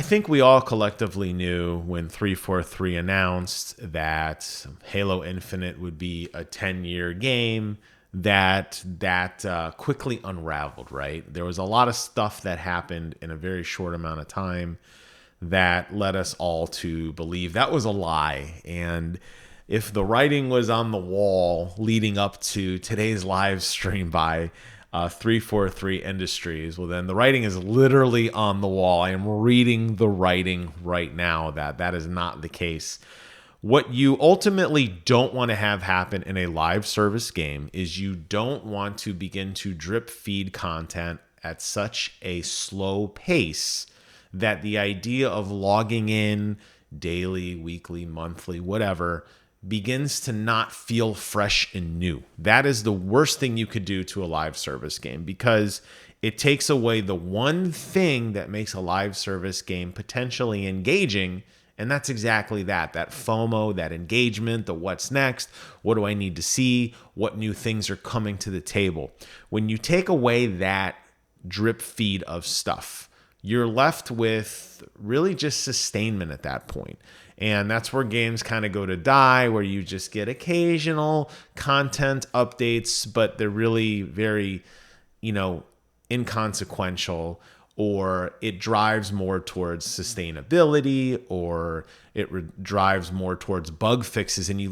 I think we all collectively knew when 343 announced that Halo Infinite would be a 10-year game that quickly unraveled, right? There was a lot of stuff that happened in a very short amount of time that led us all to believe that was a lie. And if the writing was on the wall leading up to today's live stream by 343 Industries, well, then the writing is literally on the wall. I am reading the writing right now that is not the case. What you ultimately don't want to have happen in a live service game is you don't want to begin to drip feed content at such a slow pace that the idea of logging in daily, weekly, monthly, whatever, begins to not feel fresh and new. That is the worst thing you could do to a live service game, because it takes away the one thing that makes a live service game potentially engaging. And that's exactly that FOMO, that engagement, the what's next, what do I need to see, what new things are coming to the table. When you take away that drip feed of stuff, you're left with really just sustainment at that point. And that's where games kind of go to die, where you just get occasional content updates, but they're really very, inconsequential, or it drives more towards sustainability, or it drives more towards bug fixes, and you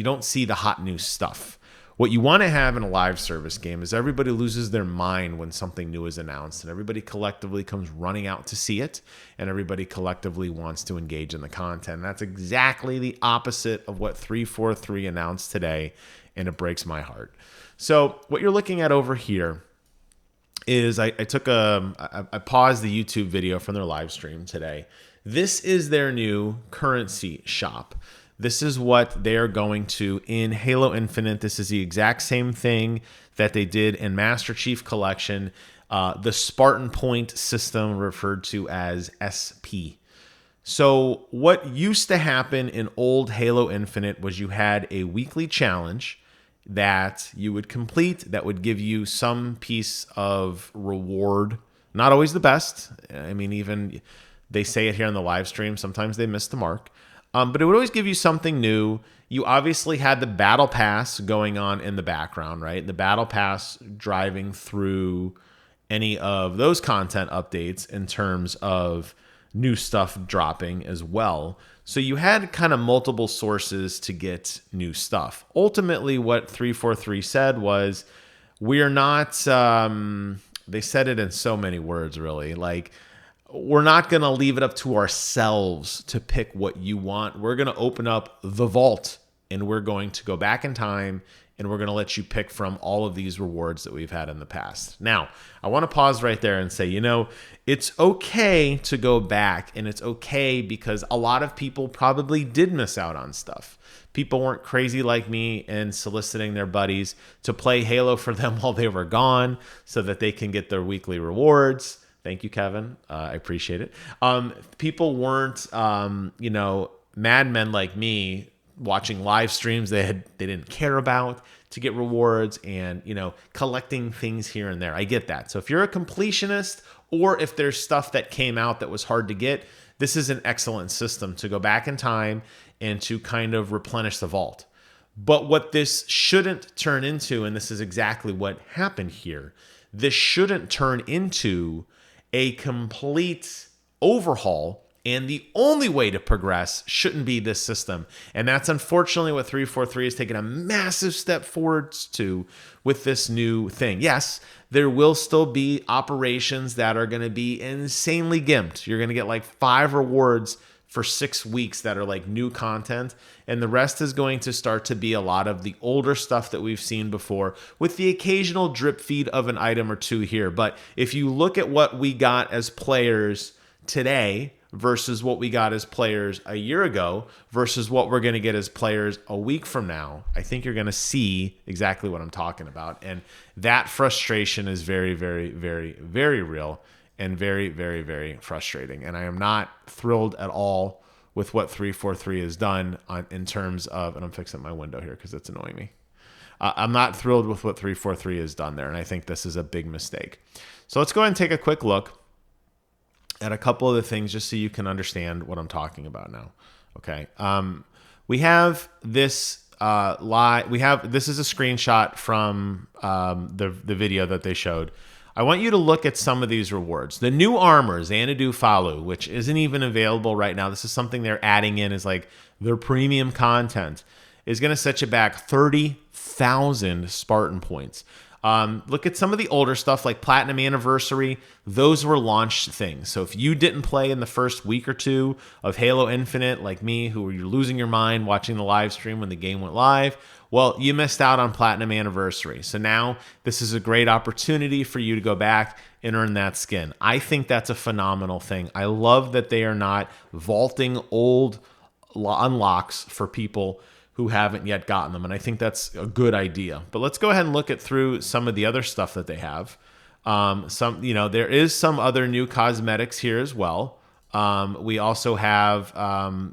don't see the hot new stuff. What you want to have in a live service game is everybody loses their mind when something new is announced, and everybody collectively comes running out to see it, and everybody collectively wants to engage in the content. And that's exactly the opposite of what 343 announced today, and it breaks my heart. So what you're looking at over here is I paused the YouTube video from their live stream today. This is their new currency shop. This is what they are going to in Halo Infinite. This is the exact same thing that they did in Master Chief Collection, the Spartan Point system referred to as SP. So what used to happen in old Halo Infinite was you had a weekly challenge that you would complete that would give you some piece of reward. Not always the best. I mean, even they say it here on the live stream. Sometimes they miss the mark. But it would always give you something new. You obviously had the battle pass going on in the background, right? The battle pass driving through any of those content updates in terms of new stuff dropping as well. So you had kind of multiple sources to get new stuff. Ultimately, what 343 said was, we're not, they said it in so many words, really, like, we're not going to leave it up to ourselves to pick what you want. We're going to open up the vault, and we're going to go back in time, and we're going to let you pick from all of these rewards that we've had in the past. Now, I want to pause right there and say, it's okay to go back, and it's okay because a lot of people probably did miss out on stuff. People weren't crazy like me and soliciting their buddies to play Halo for them while they were gone so that they can get their weekly rewards. Thank you, Kevin. I appreciate it. People weren't, madmen like me watching live streams they didn't care about to get rewards and, collecting things here and there. I get that. So if you're a completionist, or if there's stuff that came out that was hard to get, this is an excellent system to go back in time and to kind of replenish the vault. But what this shouldn't turn into, and this is exactly what happened here, this shouldn't turn into a complete overhaul, and the only way to progress shouldn't be this system. And that's unfortunately what 343 has taken a massive step forwards to with this new thing. Yes, there will still be operations that are going to be insanely gimped. You're going to get like 5 rewards for 6 weeks that are like new content, and the rest is going to start to be a lot of the older stuff that we've seen before, with the occasional drip feed of an item or two here. But if you look at what we got as players today versus what we got as players a year ago versus what we're going to get as players a week from now, I think you're going to see exactly what I'm talking about. And that frustration is very, very, very, very real and very, very, very frustrating. And I am not thrilled at all with what 343 has done in terms of, and I'm fixing my window here because it's annoying me. I'm not thrilled with what 343 has done there, and I think this is a big mistake. So let's go ahead and take a quick look at a couple of the things just so you can understand what I'm talking about now. Okay. We have this this is a screenshot from the video that they showed. I want you to look at some of these rewards. The new armor, Xanadu Falu, which isn't even available right now. This is something they're adding in as like their premium content, is going to set you back 30,000 Spartan points. Look at some of the older stuff like Platinum Anniversary. Those were launched things. So if you didn't play in the first week or two of Halo Infinite, like me, who were losing your mind watching the live stream when the game went live, well, you missed out on Platinum Anniversary. So now this is a great opportunity for you to go back and earn that skin. I think that's a phenomenal thing. I love that they are not vaulting old unlocks for people who haven't yet gotten them. And I think that's a good idea. But let's go ahead and look at through some of the other stuff that they have. There is some other new cosmetics here as well. We also have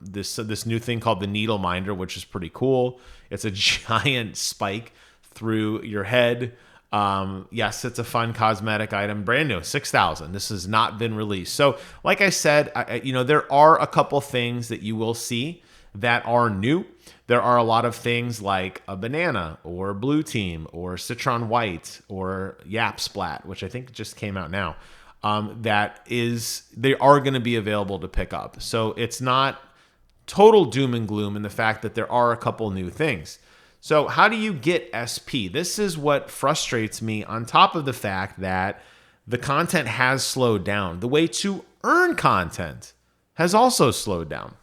this new thing called the Needle Minder, which is pretty cool. It's a giant spike through your head. Yes, it's a fun cosmetic item. Brand new, 6,000. This has not been released. So like I said, there are a couple things that you will see that are new. There are a lot of things like a banana or blue team or citron white or yap splat, which I think just came out now. They are going to be available to pick up. So it's not total doom and gloom in the fact that there are a couple new things. So how do you get SP? This is what frustrates me, on top of the fact that the content has slowed down. The way to earn content has also slowed down.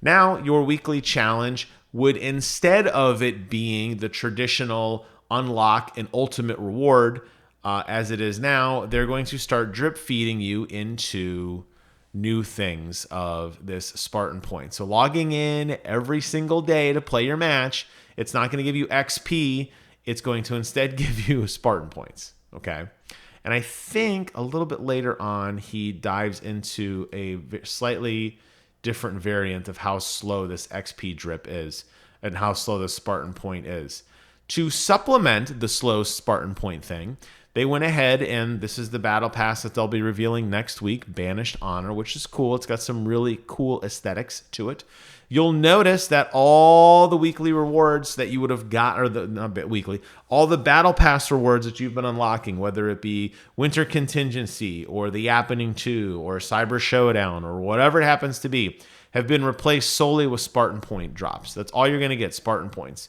Now, your weekly challenge would, instead of it being the traditional unlock and ultimate reward, as it is now, they're going to start drip feeding you into new things of this Spartan point. So logging in every single day to play your match, it's not going to give you XP. It's going to instead give you Spartan points. Okay. And I think a little bit later on, he dives into a slightly different variant of how slow this XP drip is and how slow the Spartan point is. To supplement the slow Spartan point thing, they went ahead, and this is the battle pass that they'll be revealing next week, Banished Honor, which is cool. It's got some really cool aesthetics to it. You'll notice that all the weekly rewards that you would have got, all the battle pass rewards that you've been unlocking, whether it be Winter Contingency or the Yappening 2 or Cyber Showdown or whatever it happens to be, have been replaced solely with Spartan point drops. That's all you're going to get, Spartan points.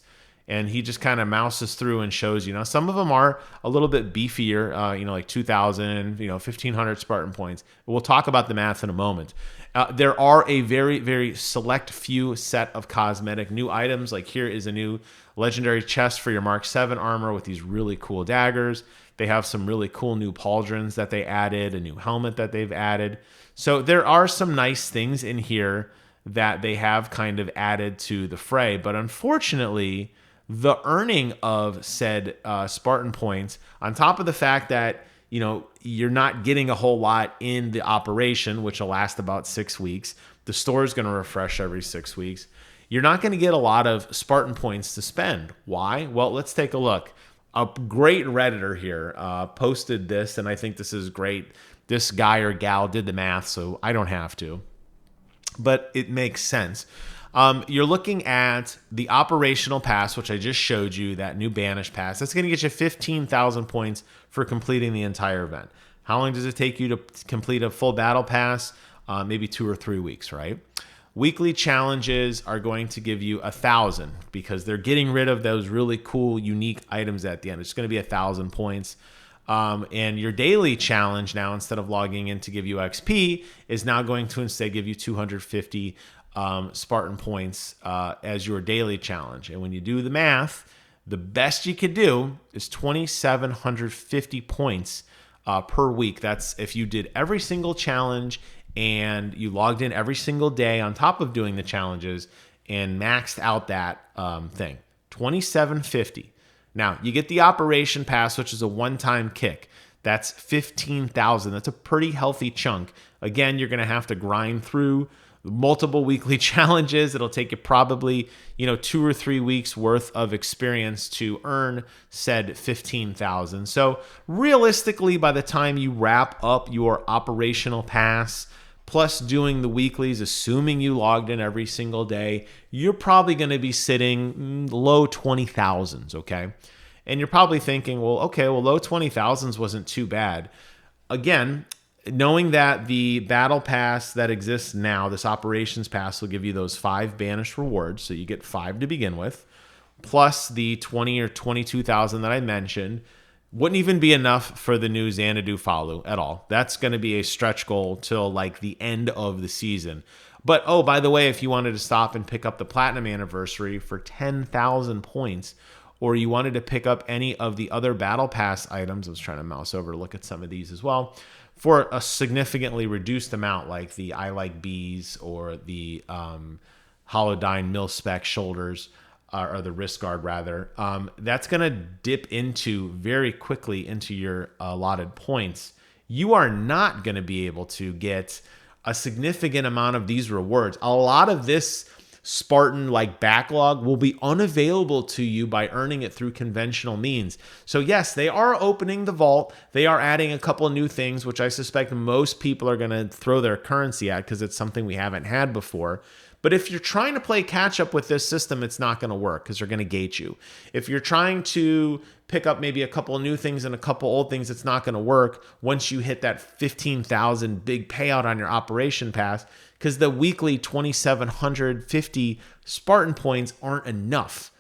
And he just kind of mouses through and shows, some of them are a little bit beefier, like 2,000, 1,500 Spartan points. We'll talk about the math in a moment. There are a very, very select few set of cosmetic new items. Like here is a new legendary chest for your Mark 7 armor with these really cool daggers. They have some really cool new pauldrons that they added, a new helmet that they've added. So there are some nice things in here that they have kind of added to the fray. But unfortunately, the earning of said Spartan points, on top of the fact that, you're not getting a whole lot in the operation, which will last about 6 weeks. The store is going to refresh every 6 weeks. You're not going to get a lot of Spartan points to spend. Why? Well, let's take a look. A great Redditor here posted this, and I think this is great. This guy or gal did the math, so I don't have to. But it makes sense. You're looking at the operational pass, which I just showed you, that new Banish pass. That's going to get you 15,000 points for completing the entire event. How long does it take you to complete a full battle pass? Maybe 2 or 3 weeks, right? Weekly challenges are going to give you 1,000 because they're getting rid of those really cool, unique items at the end. It's going to be 1,000 points. And your daily challenge now, instead of logging in to give you XP, is now going to instead give you 250 Spartan points as your daily challenge. And when you do the math, the best you could do is 2,750 points per week. That's if you did every single challenge and you logged in every single day on top of doing the challenges and maxed out that thing. 2,750. Now, you get the Operation Pass, which is a one-time kick. That's 15,000. That's a pretty healthy chunk Again, you're going to have to grind through multiple weekly challenges. It'll take you probably, 2 or 3 weeks worth of experience to earn said 15,000. So realistically, by the time you wrap up your operational pass, plus doing the weeklies, assuming you logged in every single day, you're probably going to be sitting low 20,000s, okay? And you're probably thinking, well, okay, low 20,000s wasn't too bad. Again, knowing that the battle pass that exists now, this operations pass, will give you those 5 banished rewards, so you get 5 to begin with, plus the 20 or 22,000 that I mentioned, wouldn't even be enough for the new Xanadu Falu at all. That's going to be a stretch goal till like the end of the season. But, oh, by the way, if you wanted to stop and pick up the Platinum Anniversary for 10,000 points, or you wanted to pick up any of the other Battle Pass items, I was trying to mouse over to look at some of these as well, for a significantly reduced amount, like the I Like Bees or the Holodyne Mil-Spec shoulders, or the wrist guard rather, that's going to dip into very quickly into your allotted points. You are not going to be able to get a significant amount of these rewards. A lot of this Spartan backlog will be unavailable to you by earning it through conventional means. So yes, they are opening the vault. They are adding a couple of new things, which I suspect most people are going to throw their currency at because it's something we haven't had before. But if you're trying to play catch up with this system, it's not going to work because they're going to gate you. If you're trying to pick up maybe a couple of new things and a couple old things, it's not going to work once you hit that 15,000 big payout on your operation pass, because the weekly 2,750 Spartan points aren't enough.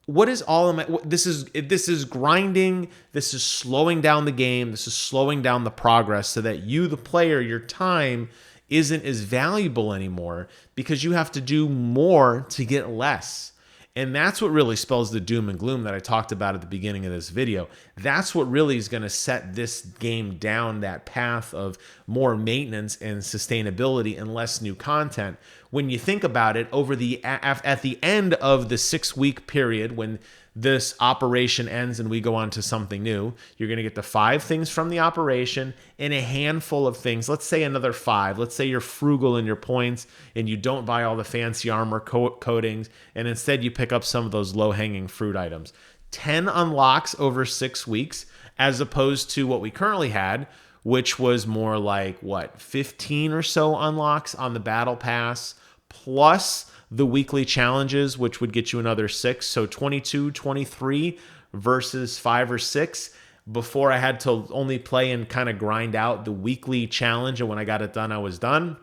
What is all of my, this is grinding, this is slowing down the game, this is slowing down the progress so that you, the player, your time isn't as valuable anymore because you have to do more to get less. And that's what really spells the doom and gloom that I talked about at the beginning of this video. That's what really is going to set this game down that path of more maintenance and sustainability and less new content. When you think about it, at the end of the 6-week period, when this operation ends and we go on to something new, you're going to get the 5 things from the operation and a handful of things. Let's say another 5. Let's say you're frugal in your points and you don't buy all the fancy armor coatings, and instead you pick up some of those low-hanging fruit items. 10 unlocks over 6 weeks, as opposed to what we currently had, which was more like, 15 or so unlocks on the battle pass, plus the weekly challenges, which would get you another 6. So 22, 23 versus 5 or 6. Before I had to only play and kind of grind out the weekly challenge, and when I got it done, I was done.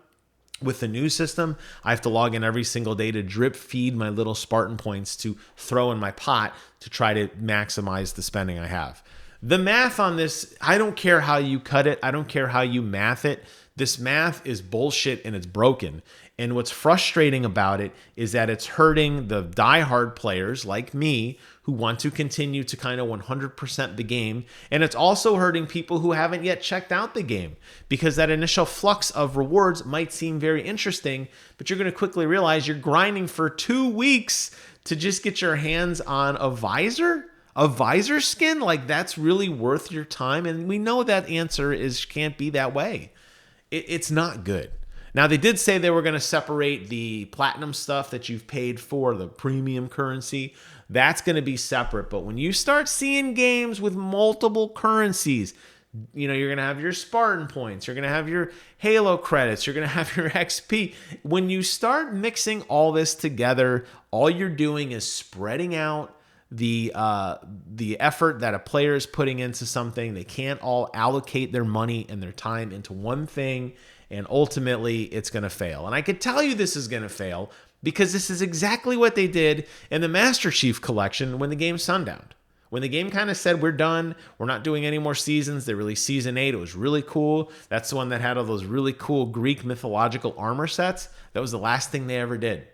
With the new system, I have to log in every single day to drip feed my little Spartan points to throw in my pot to try to maximize the spending I have. The math on this, I don't care how you cut it. I don't care how you math it. This math is bullshit and it's broken. And what's frustrating about it is that it's hurting the diehard players like me who want to continue to kind of 100% the game. And it's also hurting people who haven't yet checked out the game, because that initial flux of rewards might seem very interesting, but you're going to quickly realize you're grinding for 2 weeks to just get your hands on a visor skin. That's really worth your time. And we know that answer can't be that way. It's not good. Now, they did say they were going to separate the platinum stuff that you've paid for, the premium currency. That's going to be separate. But when you start seeing games with multiple currencies, you're going to have your Spartan points, you're going to have your Halo credits, you're going to have your XP. When you start mixing all this together, all you're doing is spreading out the effort that a player is putting into something. They can't all allocate their money and their time into one thing, and ultimately it's going to fail. And I could tell you this is going to fail because this is exactly what they did in the Master Chief Collection when the game sundowned. When the game kind of said, we're done, we're not doing any more seasons, they released Season 8. It was really cool. That's the one that had all those really cool Greek mythological armor sets. That was the last thing they ever did.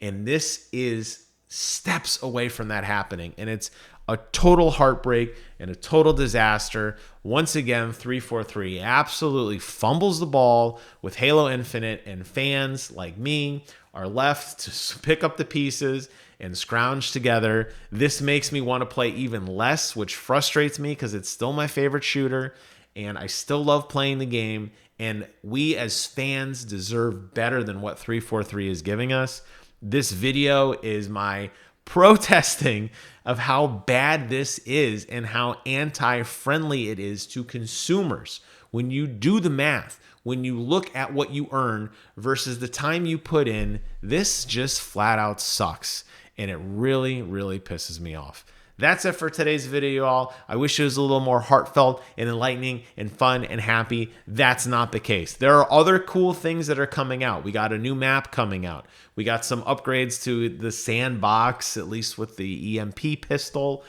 And this is steps away from that happening. And it's a total heartbreak and a total disaster. Once again, 343 absolutely fumbles the ball with Halo Infinite, and fans like me are left to pick up the pieces and scrounge together. This makes me want to play even less, which frustrates me because it's still my favorite shooter and I still love playing the game. And we as fans deserve better than what 343 is giving us. This video is my protesting of how bad this is and how anti-friendly it is to consumers. When you do the math, when you look at what you earn versus the time you put in, this just flat out sucks. And it really, really pisses me off. That's it for today's video, y'all. I wish it was a little more heartfelt and enlightening and fun and happy. That's not the case. There are other cool things that are coming out. We got a new map coming out. We got some upgrades to the sandbox, at least with the EMP pistol.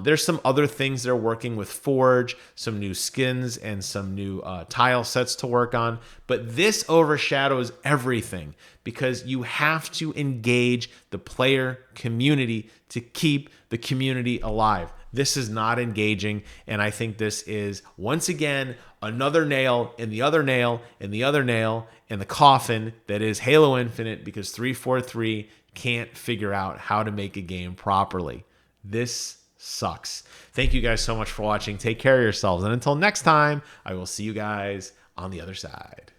There's some other things they're working with Forge, some new skins and some new tile sets to work on. But this overshadows everything because you have to engage the player community to keep the community alive. This is not engaging, and I think this is, once again, another nail in the other nail in the other nail in the coffin that is Halo Infinite, because 343 can't figure out how to make a game properly. This sucks. Thank you guys so much for watching. Take care of yourselves, and until next time, I will see you guys on the other side.